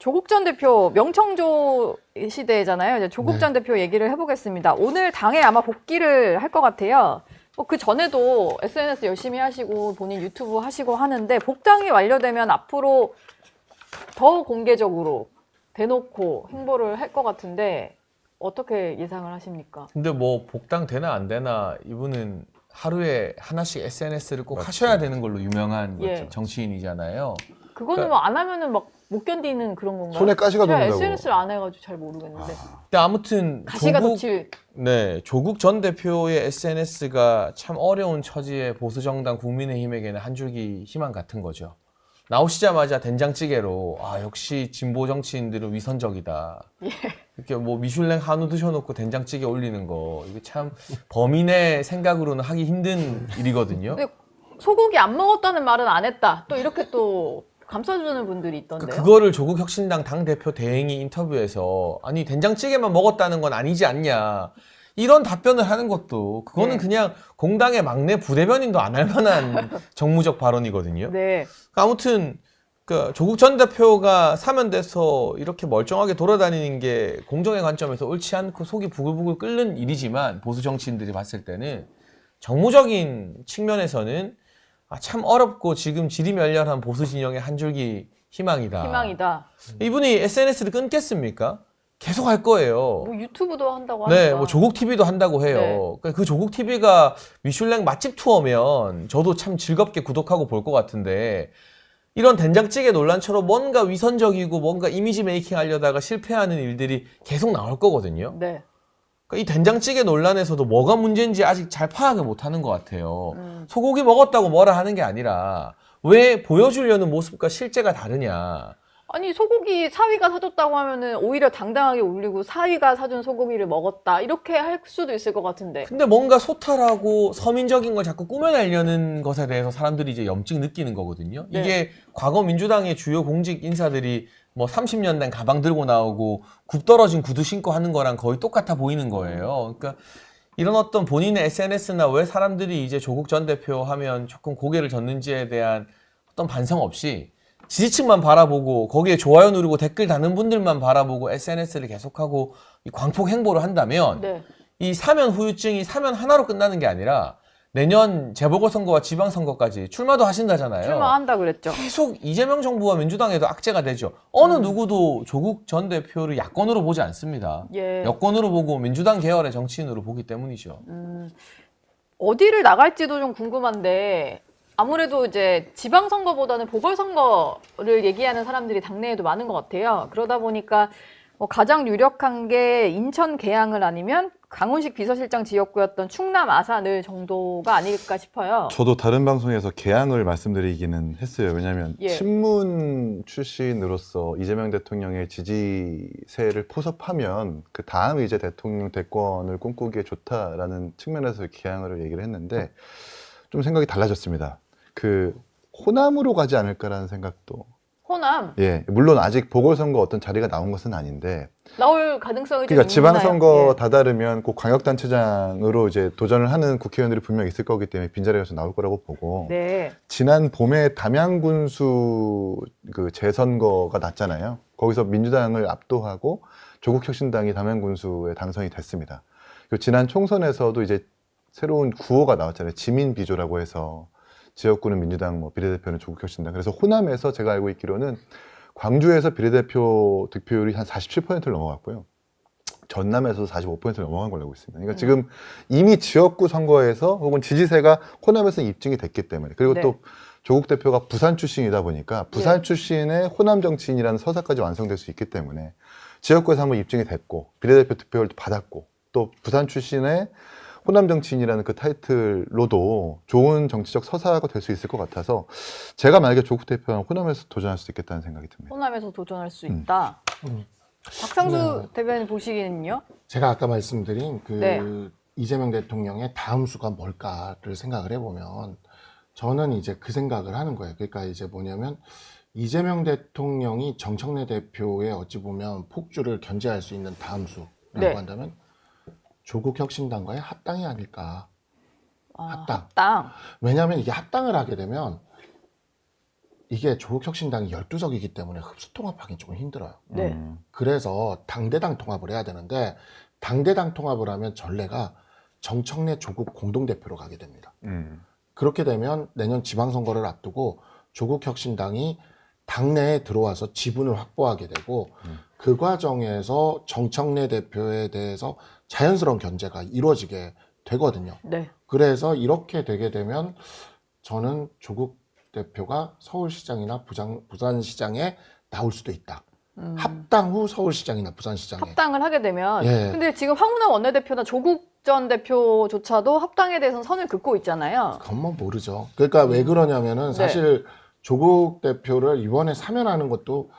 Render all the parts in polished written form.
조국 전 대표 명청조 시대잖아요. 이제 조국 전 대표 얘기를 해보겠습니다. 오늘 당에 아마 복귀를 할 것 같아요. 그 전에도 SNS 열심히 하시고 본인 유튜브 하시고 하는데 복당이 완료되면 앞으로 더 공개적으로 대놓고 행보를 할 것 같은데 어떻게 예상을 하십니까? 근데 뭐 복당 되나 안 되나 이분은 하루에 하나씩 SNS를 꼭 맞죠. 하셔야 되는 걸로 유명한 예. 정치인이잖아요. 그거는 뭐 안 하면은 막 못 견디는 그런 건가요? 손에 가시가 제가 돈다고. SNS를 안 해가지고 잘 모르겠는데 근데 아무튼 가시가 돋칠 조국 전 대표의 SNS가 참 어려운 처지의 보수 정당 국민의힘에게는 한 줄기 희망 같은 거죠. 나오시자마자 된장찌개로 역시 진보 정치인들은 위선적이다. 예. 이렇게 뭐 미슐랭 한우 드셔놓고 된장찌개 올리는 거 이게 참 범인의 생각으로는 하기 힘든 일이거든요. 근데 소고기 안 먹었다는 말은 안 했다. 또 이렇게 또 감싸주는 분들이 있던데요. 그거를 조국 혁신당 당대표 대행이 인터뷰에서 아니 된장찌개만 먹었다는 건 아니지 않냐 이런 답변을 하는 것도 그거는 네. 그냥 공당의 막내 부대변인도 안 할 만한 정무적 발언이거든요. 네. 아무튼 조국 전 대표가 사면돼서 이렇게 멀쩡하게 돌아다니는 게 공정의 관점에서 옳지 않고 속이 부글부글 끓는 일이지만 보수 정치인들이 봤을 때는 정무적인 측면에서는 참 어렵고 지금 지리멸렬한 보수 진영의 한 줄기 희망이다. 희망이다. 이분이 SNS를 끊겠습니까? 계속 할 거예요. 뭐 유튜브도 한다고 하니까. 네, 뭐 조국 TV도 한다고 해요. 네. 그러니까 그 조국 TV가 미슐랭 맛집 투어면 저도 참 즐겁게 구독하고 볼 것 같은데 이런 된장찌개 논란처럼 뭔가 위선적이고 뭔가 이미지 메이킹 하려다가 실패하는 일들이 계속 나올 거거든요. 네. 그러니까 이 된장찌개 논란에서도 뭐가 문제인지 아직 잘 파악을 못 하는 것 같아요. 소고기 먹었다고 뭐라 하는 게 아니라 왜 보여주려는 모습과 실제가 다르냐. 아니 소고기 사위가 사줬다고 하면은 오히려 당당하게 올리고 사위가 사준 소고기를 먹었다 이렇게 할 수도 있을 것 같은데. 근데 뭔가 소탈하고 서민적인 걸 자꾸 꾸며내려는 것에 대해서 사람들이 이제 염증 느끼는 거거든요. 네. 이게 과거 민주당의 주요 공직 인사들이 뭐 30년 된 가방 들고 나오고 굽 떨어진 구두 신고 하는 거랑 거의 똑같아 보이는 거예요. 그러니까 이런 어떤 본인의 SNS나 왜 사람들이 이제 조국 전 대표 하면 조금 고개를 젓는지에 대한 어떤 반성 없이 지지층만 바라보고 거기에 좋아요 누르고 댓글 다는 분들만 바라보고 SNS를 계속하고 이 광폭 행보를 한다면 네. 이 사면 후유증이 사면 하나로 끝나는 게 아니라 내년 재보궐선거와 지방선거까지 출마도 하신다잖아요. 출마한다 그랬죠. 계속 이재명 정부와 민주당에도 악재가 되죠. 어느 누구도 조국 전 대표를 야권으로 보지 않습니다. 예. 여권으로 보고 민주당 계열의 정치인으로 보기 때문이죠. 어디를 나갈지도 좀 궁금한데 아무래도 이제 지방선거보다는 보궐선거를 얘기하는 사람들이 당내에도 많은 것 같아요. 그러다 보니까 가장 유력한 게 인천 계양을 아니면 강훈식 비서실장 지역구였던 충남 아산을 정도가 아닐까 싶어요. 저도 다른 방송에서 개항을 말씀드리기는 했어요. 왜냐하면 예. 친문 출신으로서 이재명 대통령의 지지세를 포섭하면 그 다음 이제 대통령 대권을 꿈꾸기에 좋다라는 측면에서 개항을 얘기를 했는데 좀 생각이 달라졌습니다. 그 호남으로 가지 않을까라는 생각도. 호남 예, 물론 아직 보궐선거 어떤 자리가 나온 것은 아닌데, 나올 가능성이 좀 그러니까 있나요? 지방선거 예. 다다르면 꼭 광역단체장으로 이제 도전을 하는 국회의원들이 분명 있을 거기 때문에 빈자리가 좀 나올 거라고 보고, 네. 지난 봄에 담양군수 그 재선거가 났잖아요. 거기서 민주당을 압도하고 조국혁신당이 담양군수에 당선이 됐습니다. 그리고 지난 총선에서도 이제 새로운 구호가 나왔잖아요. 지민비조라고 해서 지역구는 민주당, 뭐 비례대표는 조국혁신당. 그래서 호남에서 제가 알고 있기로는 광주에서 비례대표 득표율이 한 47%를 넘어갔고요. 전남에서도 45%를 넘어간 걸로 알고 있습니다. 그러니까 지금 이미 지역구 선거에서 혹은 지지세가 호남에서 입증이 됐기 때문에, 그리고 네. 또 조국 대표가 부산 출신이다 보니까 부산 출신의 호남 정치인이라는 서사까지 완성될 수 있기 때문에 지역구에서 한번 입증이 됐고 비례대표 득표율도 받았고 또 부산 출신의 호남 정치인이라는 그 타이틀로도 좋은 정치적 서사가 될 수 있을 것 같아서 제가 만약에 조국 대표는 호남에서 도전할 수 있겠다는 생각이 듭니다. 호남에서 도전할 수 있다. 박상수 대변인 보시기에는요? 제가 아까 말씀드린 그 네. 이재명 대통령의 다음 수가 뭘까를 생각을 해보면 저는 이제 그 생각을 하는 거예요. 그러니까 이제 뭐냐면 이재명 대통령이 정청래 대표의 어찌 보면 폭주를 견제할 수 있는 다음 수라고 네. 한다면 조국 혁신당과의 합당이 아닐까. 합당. 합당. 왜냐하면 이게 합당을 하게 되면 이게 조국혁신당이 12석이기 때문에 흡수통합하기 조금 힘들어요. 네. 그래서 당대당 통합을 해야 되는데 당대당 통합을 하면 전례가 정청래 조국 공동대표로 가게 됩니다. 그렇게 되면 내년 지방선거를 앞두고 조국혁신당이 당내에 들어와서 지분을 확보하게 되고 그 과정에서 정청래 대표에 대해서 자연스러운 견제가 이루어지게 되거든요. 네. 그래서 이렇게 되게 되면 저는 조국 대표가 서울시장이나 부산시장에 나올 수도 있다. 합당 후 서울시장이나 부산시장에. 합당을 하게 되면 예. 근데 지금 황운하 원내대표나 조국 전 대표조차도 합당에 대해서는 선을 긋고 있잖아요. 그건 뭐 모르죠. 그러니까 왜 그러냐면은 사실 조국 대표를 이번에 사면하는 것도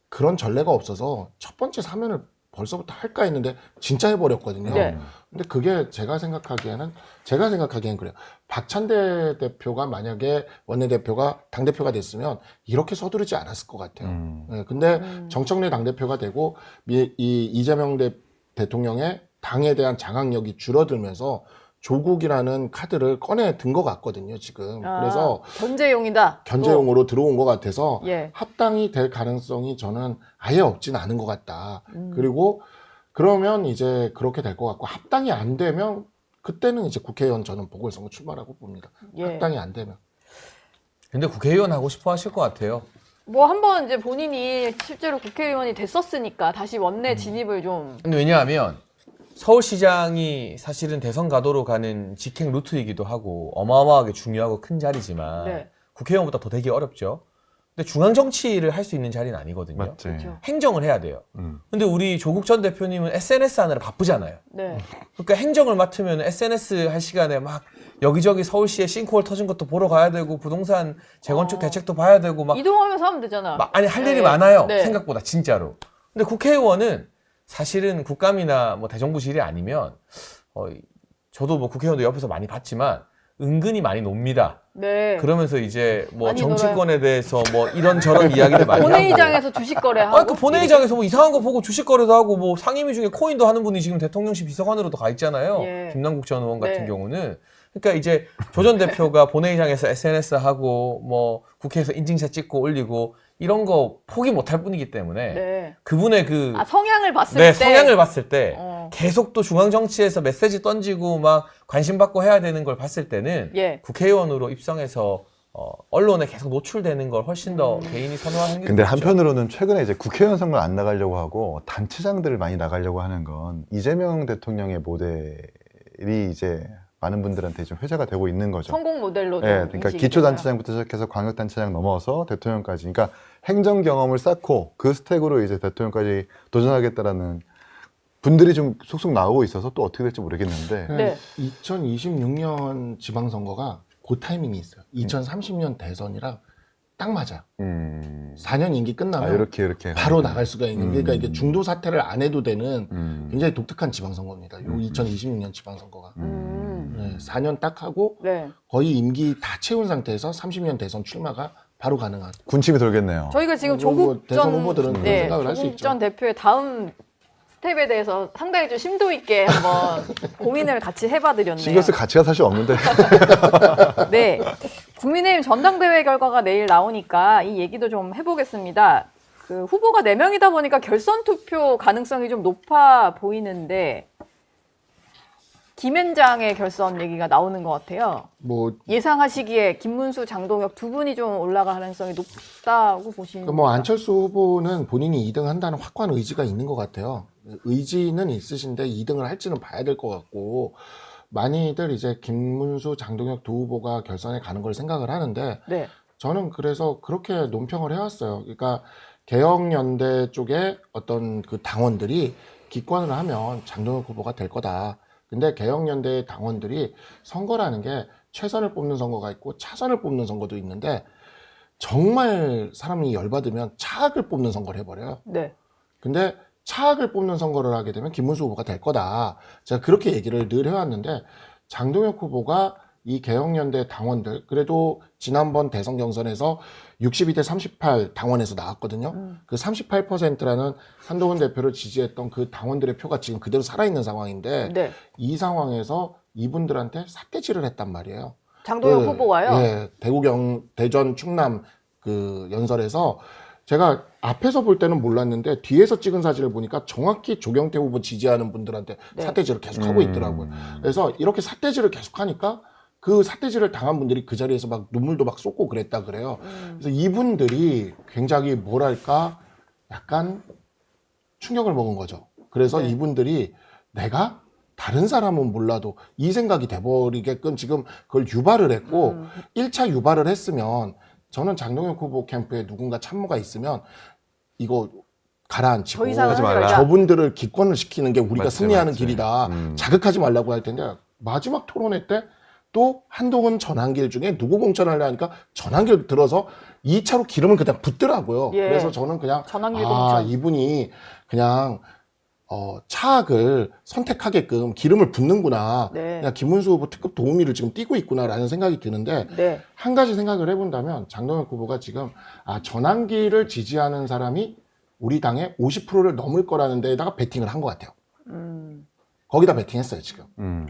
그런 전례가 없어서 첫 번째 사면을 벌써부터 할까 했는데 진짜 해버렸거든요. 네. 근데 그게 제가 생각하기에는 그래요. 박찬대 대표가 만약에 원내대표가 당대표가 됐으면 이렇게 서두르지 않았을 것 같아요. 네, 근데 정청래 당대표가 되고 이재명 대통령의 당에 대한 장악력이 줄어들면서 조국이라는 카드를 꺼내 든 것 같거든요, 지금. 그래서 견제용이다. 견제용으로 들어온 것 같아서 예. 합당이 될 가능성이 저는 아예 없진 않은 것 같다. 그리고 그러면 이제 그렇게 될 것 같고 합당이 안 되면 그때는 이제 국회의원 저는 보궐선거 출마라고 봅니다. 예. 합당이 안 되면. 근데 국회의원 하고 싶어 하실 것 같아요. 뭐 한번 이제 본인이 실제로 국회의원이 됐었으니까 다시 원내 진입을 좀. 근데 왜냐하면 서울시장이 사실은 대선 가도로 가는 직행 루트이기도 하고 어마어마하게 중요하고 큰 자리지만 네. 국회의원보다 더 되기 어렵죠. 근데 중앙 정치를 할 수 있는 자리는 아니거든요. 맞지. 그렇죠. 행정을 해야 돼요. 근데 우리 조국 전 대표님은 SNS 하느라 바쁘잖아요. 네. 그러니까 행정을 맡으면 SNS 할 시간에 막 여기저기 서울시에 싱크홀 터진 것도 보러 가야 되고 부동산 재건축 대책도 봐야 되고 막 이동하면서 하면 되잖아. 아니 할 일이 네. 많아요. 네. 생각보다 진짜로. 근데 국회의원은 사실은 국감이나 뭐 대정부실이 아니면 저도 뭐 국회의원도 옆에서 많이 봤지만 은근히 많이 놉니다. 네. 그러면서 이제 뭐 많이 정치권에 대해서 뭐 이런저런 이야기를 많이 하고. 본회의장에서 주식 거래하고. 그 본회의장에서 뭐 이상한 거 보고 주식 거래도 하고 뭐 상임위 중에 코인도 하는 분이 지금 대통령실 비서관으로도 가 있잖아요. 예. 김남국 전 의원 같은 네. 경우는. 그러니까 이제 조 전 대표가 본회의장에서 SNS 하고 뭐 국회에서 인증샷 찍고 올리고 이런 거 포기 못할 뿐이기 때문에 네. 그분의 그 성향을 봤을 네, 때. 성향을 봤을 때 어. 계속 또 중앙 정치에서 메시지 던지고 막 관심 받고 해야 되는 걸 봤을 때는 예. 국회의원으로 입성해서 언론에 계속 노출되는 걸 훨씬 더 개인이 선호하는 게 근데 좋죠. 한편으로는 최근에 이제 국회의원 선거 안 나가려고 하고 단체장들을 많이 나가려고 하는 건 이재명 대통령의 모델이 이제 많은 분들한테 좀 회자가 되고 있는 거죠. 성공 모델로. 네, 그러니까 기초단체장부터 시작해서 광역단체장 넘어서 대통령까지. 그러니까 행정 경험을 쌓고 그 스택으로 이제 대통령까지 도전하겠다라는 분들이 좀 속속 나오고 있어서 또 어떻게 될지 모르겠는데. 네. 2026년 지방선거가 그 타이밍이 있어요. 2030년 대선이랑 딱 맞아요. 4년 임기 끝나면 이렇게 바로 나갈 수가 있는. 그러니까 이게 중도 사퇴를 안 해도 되는 굉장히 독특한 지방선거입니다. 요 2026년 지방선거가. 네, 4년 딱 하고 네. 거의 임기 다 채운 상태에서 30년 대선 출마가 바로 가능한. 군침이 돌겠네요. 저희가 지금 뭐 조국 대선 전 후보들은 그런 생각을 할수 조국 있죠. 전 대표의 다음 스텝에 대해서 상당히 좀 심도 있게 한번 고민을 같이 해봐드렸네요. 신경 쓸 가치가 사실 없는데. 네. 국민의힘 전당대회 결과가 내일 나오니까 이 얘기도 좀 해보겠습니다. 그 후보가 4명이다 보니까 결선 투표 가능성이 좀 높아 보이는데 김앤장의 결선 얘기가 나오는 것 같아요. 뭐 예상하시기에 김문수, 장동혁 두 분이 좀 올라갈 가능성이 높다고 보시는 뭐 안철수 후보는 본인이 2등 한다는 확고한 의지가 있는 것 같아요. 의지는 있으신데 2등을 할지는 봐야 될 것 같고 많이들 이제 김문수, 장동혁 두 후보가 결선에 가는 걸 생각을 하는데 네. 저는 그래서 그렇게 논평을 해왔어요. 그러니까 개혁연대 쪽에 어떤 그 당원들이 기권을 하면 장동혁 후보가 될 거다. 근데 개혁연대 당원들이 선거라는 게 최선을 뽑는 선거가 있고 차선을 뽑는 선거도 있는데 정말 사람이 열받으면 차악을 뽑는 선거를 해버려요. 네. 근데 차악을 뽑는 선거를 하게 되면 김문수 후보가 될 거다. 제가 그렇게 얘기를 늘 해왔는데 장동혁 후보가 이 개혁연대 당원들 그래도 지난번 대선 경선에서 62대 38 당원에서 나왔거든요. 그 38%라는 한동훈 대표를 지지했던 그 당원들의 표가 지금 그대로 살아있는 상황인데 네. 이 상황에서 이분들한테 삿대질을 했단 말이에요. 장동혁 그, 후보가요? 예, 대전, 충남 그 연설에서 제가 앞에서 볼 때는 몰랐는데 뒤에서 찍은 사진을 보니까 정확히 조경태 후보 지지하는 분들한테 네. 삿대질을 계속 하고 있더라고요. 그래서 이렇게 삿대질을 계속 하니까 그 삿대질을 당한 분들이 그 자리에서 막 눈물도 막 쏟고 그랬다 그래요. 그래서 이분들이 굉장히 뭐랄까 약간 충격을 먹은 거죠. 그래서 네. 이분들이 내가 다른 사람은 몰라도 이 생각이 돼버리게끔 지금 그걸 유발을 했고 1차 유발을 했으면 저는 장동혁 후보 캠프에 누군가 참모가 있으면 이거 가라앉히고 더 이상은 하지 하지 말라. 말자. 저분들을 기권을 시키는 게 우리가 맞지, 승리하는 맞지. 길이다. 자극하지 말라고 할 텐데 마지막 토론회 때 또 한동훈 전환길 중에 누구 공천하려 하니까 전환길 들어서 2차로 기름을 그냥 붓더라고요. 예. 그래서 저는 그냥 전환길 아 공천. 이분이 그냥 차악을 선택하게끔 기름을 붓는구나. 네. 그냥 김문수 후보 특급 도우미를 지금 띄고 있구나라는 생각이 드는데 네. 한 가지 생각을 해본다면 장동혁 후보가 지금 전환기를 지지하는 사람이 우리 당의 50%를 넘을 거라는 데에다가 베팅을 한 것 같아요. 거기다 베팅했어요 지금.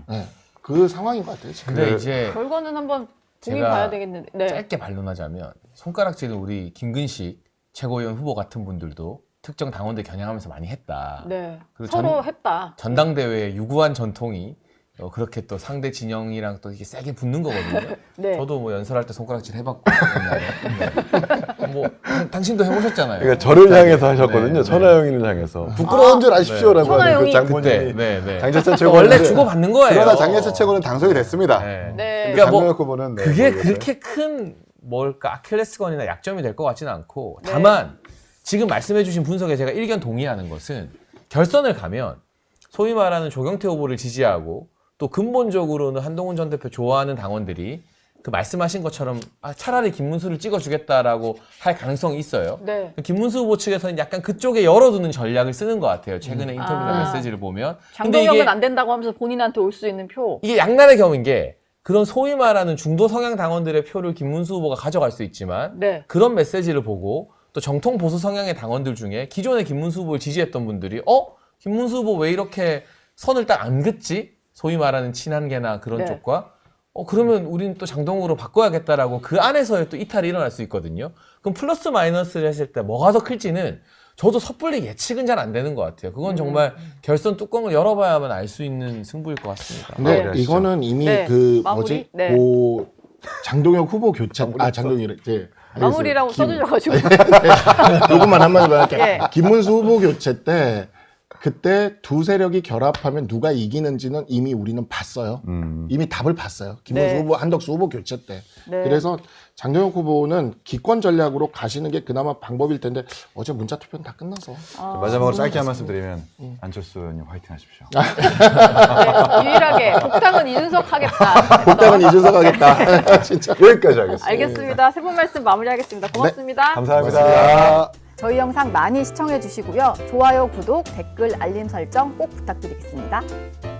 네. 그 상황인 것 같아요 지금. 근데 이제 결과는 한번 보긴 제가 봐야 되겠는데. 네. 짧게 반론하자면 손가락질은 우리 김근식 최고위원 후보 같은 분들도 특정 당원들 겨냥하면서 많이 했다. 네. 그리고 서로 했다. 전당대회의 유구한 전통이 그렇게 또 상대 진영이랑 또 이렇게 세게 붙는 거거든요. 네. 저도 뭐 연설할 때 손가락질 해봤고 옛날에. 뭐 당신도 해보셨잖아요. 그러니까 저를 향해서 하셨거든요. 네, 천하영인을 향해서 부끄러운 줄 아십시오라고 하는 천하영이 그 장본인이 그때, 네. 장재천 그 최고 원래 주고받는 거예요. 그러나 장재천 최고는 당선이 됐습니다. 네. 네. 그러니까 뭐 장동혁 후보는 네, 그게 모르겠어요. 그렇게 큰 뭘까 아킬레스건이나 약점이 될 것 같지는 않고 네. 다만 지금 말씀해주신 분석에 제가 일견 동의하는 것은 결선을 가면 소위 말하는 조경태 후보를 지지하고 또 근본적으로는 한동훈 전 대표 좋아하는 당원들이 그 말씀하신 것처럼 차라리 김문수를 찍어주겠다라고 할 가능성이 있어요. 네. 김문수 후보 측에서는 약간 그쪽에 열어두는 전략을 쓰는 것 같아요. 최근에 인터뷰나 메시지를 보면. 근데 장동혁은 이게 안 된다고 하면서 본인한테 올 수 있는 표. 이게 양날의 검인 게 그런 소위 말하는 중도 성향 당원들의 표를 김문수 후보가 가져갈 수 있지만 네. 그런 메시지를 보고 또 정통 보수 성향의 당원들 중에 기존에 김문수 후보를 지지했던 분들이 김문수 후보 왜 이렇게 선을 딱 안 긋지? 소위 말하는 친한계나 그런 네. 쪽과 그러면 우리는 또 장동으로 바꿔야겠다라고 그 안에서의 또 이탈이 일어날 수 있거든요. 그럼 플러스 마이너스를 했을 때 뭐가 더 클지는 저도 섣불리 예측은 잘 안 되는 것 같아요. 그건 정말 결선 뚜껑을 열어봐야만 알 수 있는 승부일 것 같습니다. 근데 마무리하시죠. 이거는 이미 네. 그 마무리? 뭐지? 네. 장동혁 후보 교체 장동혁 이제 마무리라고 써주셔가지고. 요것만 한마디만 할게요. 예. 김문수 후보 교체 때 그때 두 세력이 결합하면 누가 이기는지는 이미 우리는 봤어요. 이미 답을 봤어요. 김문수 네. 후보, 한덕수 후보 교체 때. 네. 그래서 장동혁 후보는 기권 전략으로 가시는 게 그나마 방법일 텐데 어제 문자 투표는 다 끝나서. 마지막으로 짧게 한 말씀 드리면 안철수 의원님 화이팅 하십시오. 네, 유일하게 복당은 이준석 하겠다. 복당은 이준석 하겠다. 진짜. 여기까지 하겠습니다. 알겠습니다. 세 분 말씀 마무리하겠습니다. 고맙습니다. 감사합니다. 고맙습니다. 저희 영상 많이 시청해 주시고요. 좋아요, 구독, 댓글, 알림 설정 꼭 부탁드리겠습니다.